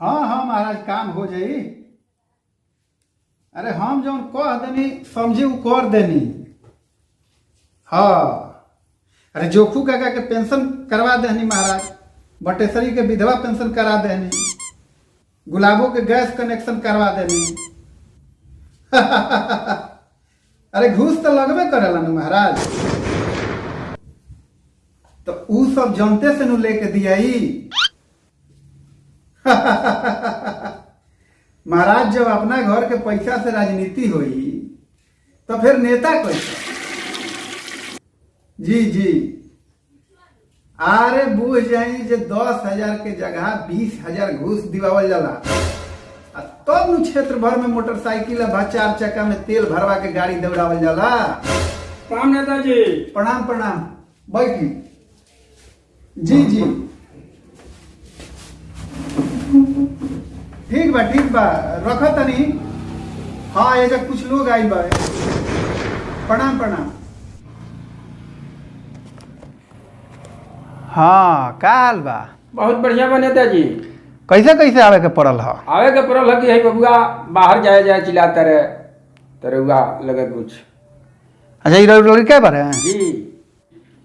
हाँ हाँ महाराज काम हो जाई। अरे हम जौन कह देनी समझी उ कर देनी। हाँ अरे जोखू काका के पेंशन करवा देनी महाराज, बटेश्वरी के विधवा पेंशन करा देनी, गुलाबों के गैस कनेक्शन करवा देनी। अरे घूस तो लगबे करेला न महाराज, तो उ सब जनते से नु लेके दियाई। महाराज जब अपना घर के पैसा से राजनीति हुई तो फिर नेता कैसे? जी जी अरे बूझ जाई जे 10,000 के जगह 20,000 घूस दिवावल जाला, तब नु क्षेत्र भर में मोटरसाइकिल 4 चक्का में तेल भरवा के गाड़ी दौड़ावल जाला। प्रणाम नेताजी। प्रणाम प्रणाम, बैठी। जी जी ठीक बा रख तनी। हाँ ये जब कुछ लोग आई बा। प्रणाम प्रणाम। हाँ का हाल बा? बहुत बढ़िया बा नेताजी। कैसे कैसे आवे के पड़ल ह? आवे के पड़ल है कि है बबुआ बाहर जाए चिल्लाता रहे तरुआ लगे कुछ। अच्छा ये लड़के बारे हैं? जी।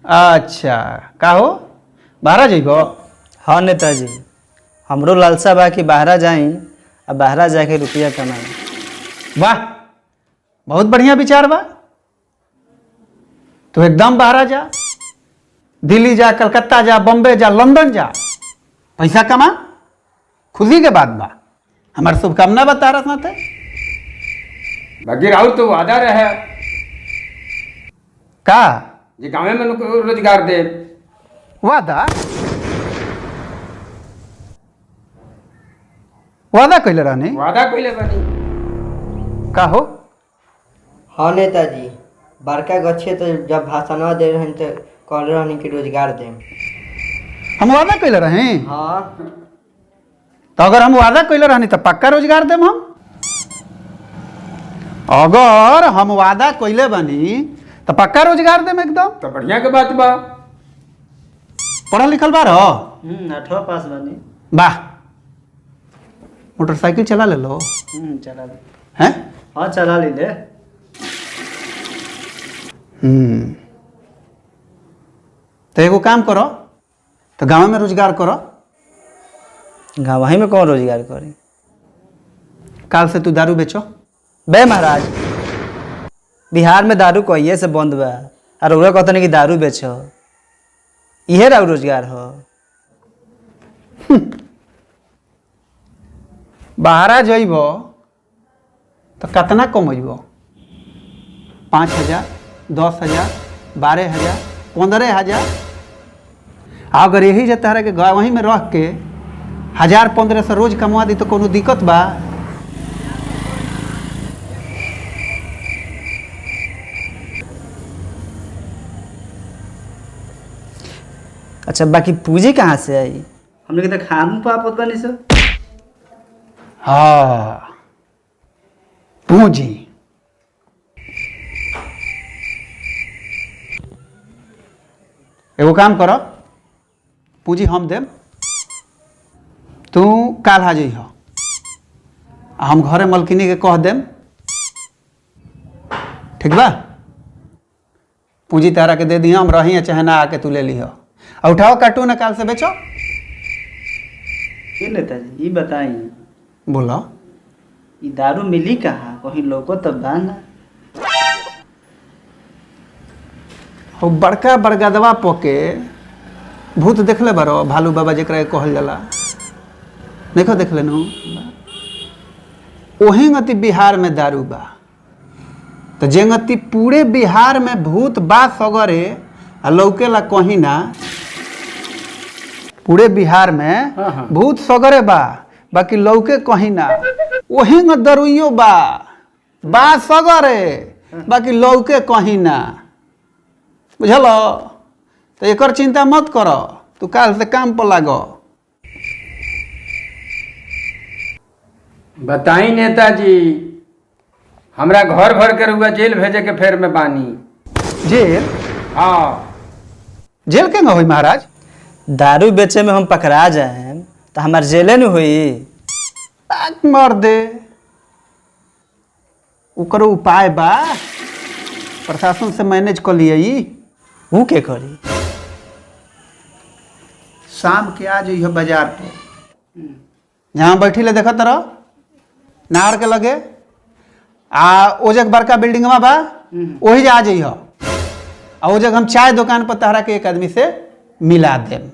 अच्छा का हो बाहर जाइबो? हाँ नेताजी, हमरो लालसा बा कि बाहरा जाई आ बाहरा जाके रुपया कमाई। वाह बहुत बढ़िया विचार बा। तो एकदम बाहर जा, दिल्ली जा, कलकत्ता जा, बम्बे जा, लंदन जा, पैसा कमा, खुशी के बात बा। हमारी शुभकामना बता रहा था। बाकी राहुल तो वादा रहे का जी गाँव में रोजगार दे। वादा कैले रहनी? वादा कैले बनी। का हो? हाँ नेताजी, बड़का गच्छे तो जब भाषण दे रहे तो कह रहे कि रोजगार दे। हम वादा कैले रहे? हाँ तो अगर हम वादा कैले रहनी तो पक्का रोजगार देम हम। अगर हम वादा कैले बनी तो पक्का रोजगार देम एकदम। तो बढ़िया के बात बा। पढ़ल लिखल बा रहो? 8वां पास बनी। वाह मोटरसाइकिल चला ले लो। चला ले। हैं? हाँ चला ले। तो एगो काम करो, तो गाँव में रोजगार करो। गाँव वहीं में कौन रोजगार करी? काल से तू दारू बेचो। बे महाराज, बिहार में दारू कहिए से बंद बा और उरा कहते नहीं कि दारू बेचो, इहे राउ रोजगार हो। बाहरा जइबो तो कितना कमैबो? 5,000, 10,000, 12,000, 15,000। अगर यही जे तारा के गाँव वहीं में रह के 1,000-1,500 रोज कमा दी तो कोनो दिक्कत बा? अच्छा बाकी पूंजी कहाँ से आई? हमने के तो खान पापत बनी सो। हाँ पूंजी। एगो काम करो, पूंजी हम देम, तू काल आ जइह, हम घरे मलकिनी के कह देम। ठीक बा? पूंजी तारा के दे दिया, हम रही चाहे ना आके तू ले लिह। और उठाओ कार्टून काल से बेचो। ये नेताजी ये बताई, बोलो ये दारू मिली कहाँ? कहीं लोगो तो दाना। और बड़का बरगदवा पोके भूत देखले बारो, भालू बाबा जरा कहल जाला, देखो देख लेनु। ओही गति बिहार में दारू बा, तो जेंगति पूरे बिहार में भूत बा सगरे आ लौकेला कहीं ना। पूरे बिहार में भूत सगरे बा, बाकी लौके कहीं ना। ओही में दरुइयो बा सगरे, बाकी लौके कहीं ना। बुझलो? तो एकर चिंता मत करो, तू काल से काम पर लागो। बताई नेताजी, हमरा घर भर के रुआ जेल भेजे के फेर में बानी। जेल? हाँ। जेल के न होई महाराज? दारू बेचे में हम पकड़ा जाए तो हमार जेले न हुई। मर दे ओकर उपाय बा, प्रशासन से मैनेज कर लिए। वो के करी? शाम के आ जाइए बाजार पे, जहाँ बैठी ले देखत रह नार के लगे आ ओ जग बड़का बिल्डिंग में बा, वही जा आ जाइए। आ वो जग हम चाय दुकान पर तहरा के एक आदमी से मिला देम।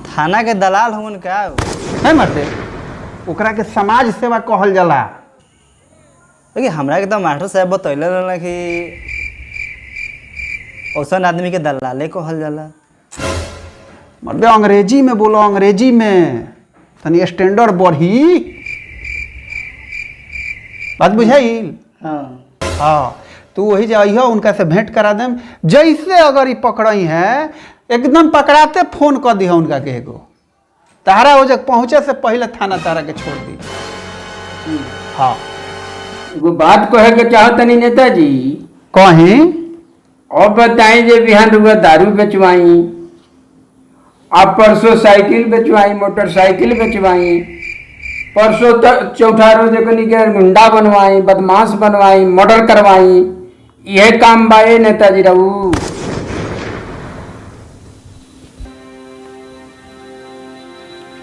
थाना के दलाल हमन का है मरते ओकरा के समाज सेवा कहल जाला। लेकिन हमरा के तो मास्टर साहब बतैले रहला कि औसन आदमी के दलाले कहल जाला। मर्दे अंग्रेजी में बोलो, अंग्रेजी में तनी स्टैंडर्ड बढ़ी, बात बुझाइल? हाँ तो वही जाइए उनका से भेंट करा देम। जैसे अगर ये पकड़ई है एकदम पकड़ाते फोन कर दी उनका के एगो, तारा हो जग पहुंचे से पहले थाना तारा के छोड़ दी। हाँ एगो बात कहे के चाहतनी नेताजी, कहीं अब बताई जे बिहान रुआ दारू बेचवाई, आप परसों साइकिल बेचवाई, मोटरसाइकिल बेचवाई, परसों चौथा रोज कनी के गुंडा बनवाई, बदमाश बनवाई, मर्डर करवाई, यह काम बाए नेताजी रहू।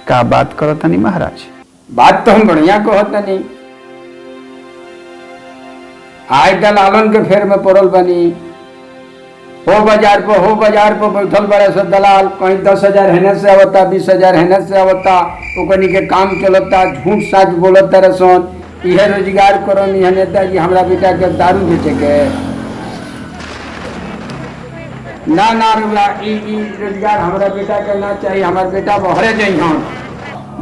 का बात करो तनी महाराज? बात तो हम बढ़िया कहतनी। आय दलालन के फेर में पड़ल बनी, हो बाजार पर बैठल बड़े सब दलाल, कहीं 10,000 हेने से आवता, 20,000 हेने से आवता, ओकनी के काम चलता, झूठ साच बोलत रसन। यह रोजगार करो नहीं नेताजी, हमरा बेटा के दारू बेचे के ना रुला, ई रोजगार हमरा बेटा के ना चाहिए। हमार बेटा बहरे जइहन,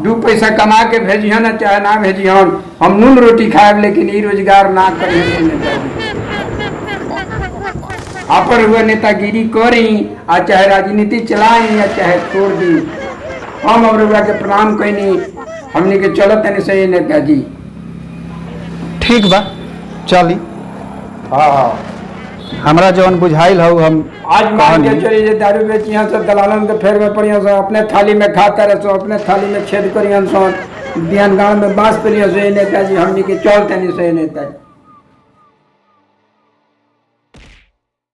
2 पैसा कमा के भेजिहन ना, चाहे ना भेजिहन, हम नून रोटी खाएब, लेकिन ई रोजगार ना करिए नेताजी। पर हुए नेतागिरी करी आ चाहे राजनीति चलाई या चाहे छोड़ दी, हम अब रुआ के प्रणाम कैनी, हमने के चलत नहीं सही नेताजी। ठीक बा चली। हाँ हमरा जवन बुझाइल हो हम आज मान के चली जे दारू बेची यहाँ से दलालन के फेर में पड़िया सो, अपने थाली में खाता रहे सो, अपने थाली में छेद करियन सो, बिहान गाँव में बांस पे लिया सो नेताजी, हमने के चलते नहीं सही नेताजी।